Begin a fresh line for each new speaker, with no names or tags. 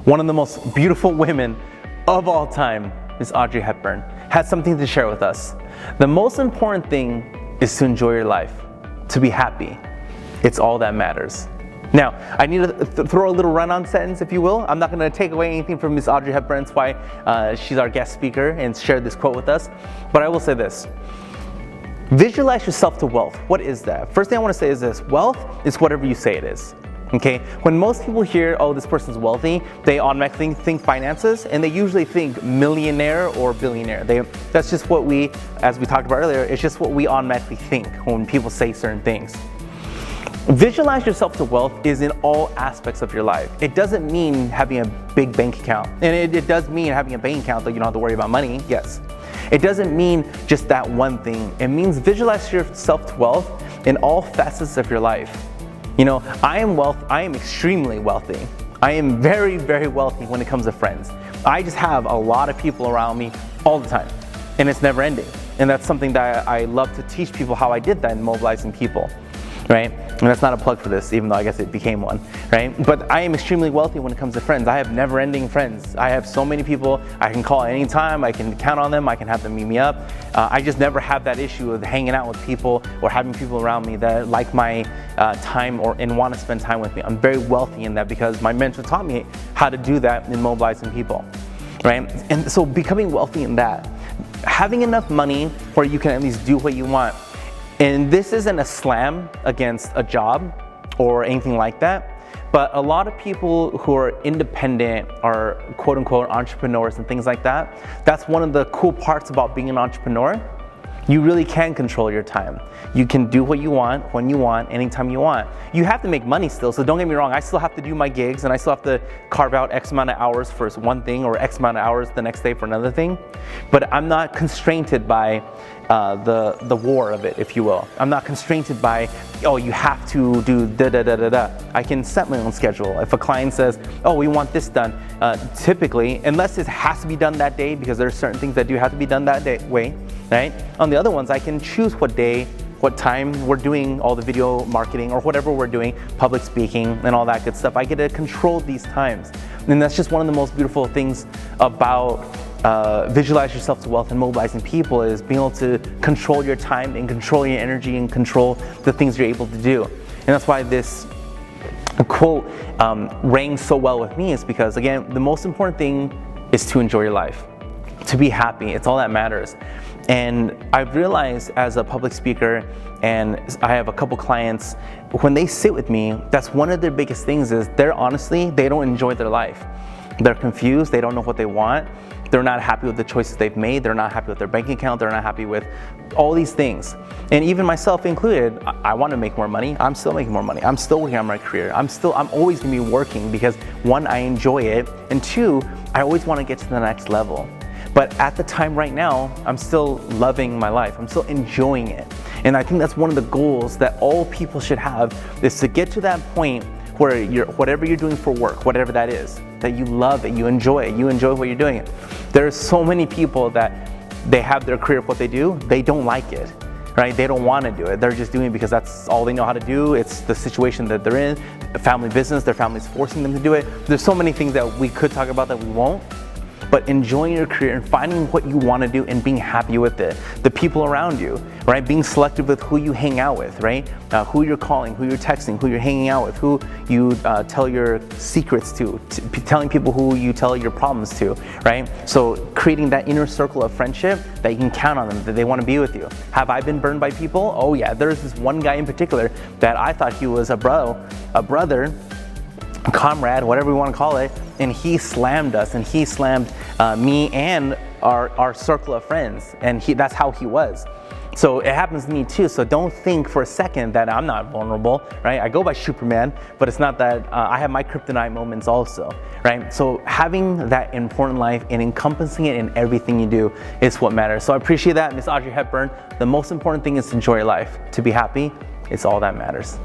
one of the most beautiful women of all time, Miss Audrey Hepburn, has something to share with us. The most important thing is to enjoy your life, to be happy. It's all that matters. Now, I need to throw a little run-on sentence, if you will. I'm not going to take away anything from Miss Audrey Hepburn. That's why she's our guest speaker and shared this quote with us. But I will say this. Visualize yourself to wealth. What is that? First thing I want to say is this. Wealth is whatever you say it is. Okay? When most people hear, oh, this person's wealthy, they automatically think finances, and they usually think millionaire or billionaire. That's just what we, as we talked about earlier, it's just what we automatically think when people say certain things. Visualize yourself to wealth is in all aspects of your life. It doesn't mean having a big bank account. And it does mean having a bank account that you don't have to worry about money, yes. It doesn't mean just that one thing. It means visualize yourself to wealth in all facets of your life. You know, I am extremely wealthy. I am very, very wealthy when it comes to friends. I just have a lot of people around me all the time, and it's never ending. And that's something that I love to teach people how I did that in mobilizing people. Right? And that's not a plug for this, even though I guess it became one, right? But I am extremely wealthy when it comes to friends. I have never-ending friends. I have so many people I can call at any time. I can count on them. I can have them meet me up. I just never have that issue of hanging out with people or having people around me that like my time and want to spend time with me. I'm very wealthy in that because my mentor taught me how to do that in mobilizing people, right? And so becoming wealthy in that, having enough money where you can at least do what you want. And this isn't a slam against a job or anything like that, but a lot of people who are independent are quote unquote entrepreneurs and things like that. That's one of the cool parts about being an entrepreneur. You really can control your time. You can do what you want, when you want, anytime you want. You have to make money still, so don't get me wrong, I still have to do my gigs and I still have to carve out X amount of hours for one thing or X amount of hours the next day for another thing. But I'm not constrained by the war of it, if you will. I'm not constrained by, oh, you have to do da-da-da-da-da. I can set my own schedule. If a client says, oh, we want this done, typically, unless it has to be done that day, because there are certain things that do have to be done that way, right? On the other ones, I can choose what day, what time we're doing all the video marketing or whatever we're doing, public speaking and all that good stuff. I get to control these times. And that's just one of the most beautiful things about visualize yourself to wealth and mobilizing people is being able to control your time and control your energy and control the things you're able to do. And that's why this quote rang so well with me, is because, again, the most important thing is to enjoy your life, to be happy. It's all that matters. And I've realized as a public speaker, and I have a couple clients, when they sit with me, that's one of their biggest things is they don't enjoy their life. They're confused, they don't know what they want. They're not happy with the choices they've made. They're not happy with their bank account. They're not happy with all these things. And even myself included, I want to make more money. I'm still making more money. I'm still working on my career. I'm always going to be working because, one, I enjoy it, and two, I always want to get to the next level. But at the time right now, I'm still loving my life. I'm still enjoying it. And I think that's one of the goals that all people should have, is to get to that point where whatever you're doing for work, whatever that is, that you love it, you enjoy what you're doing. There are so many people that they have their career of what they do, they don't like it, right? They don't want to do it. They're just doing it because that's all they know how to do. It's the situation that they're in, a family business, their family's forcing them to do it. There's so many things that we could talk about that we won't. But enjoying your career and finding what you want to do and being happy with it. The people around you, right? Being selective with who you hang out with, right? Who you're calling, who you're texting, who you're hanging out with, who you tell your secrets to, telling people who you tell your problems to, right? So creating that inner circle of friendship that you can count on them, that they want to be with you. Have I been burned by people? Oh yeah, there's this one guy in particular that I thought he was a brother, a comrade, whatever we want to call it, and he slammed us, and he slammed me and our circle of friends, and that's how he was. So it happens to me too, so don't think for a second that I'm not vulnerable, right? I go by Hsuperman, but it's not that. I have my kryptonite moments also, right? So having that important life and encompassing it in everything you do is what matters. So I appreciate that, Miss Audrey Hepburn. The most important thing is to enjoy your life, to be happy. It's all that matters.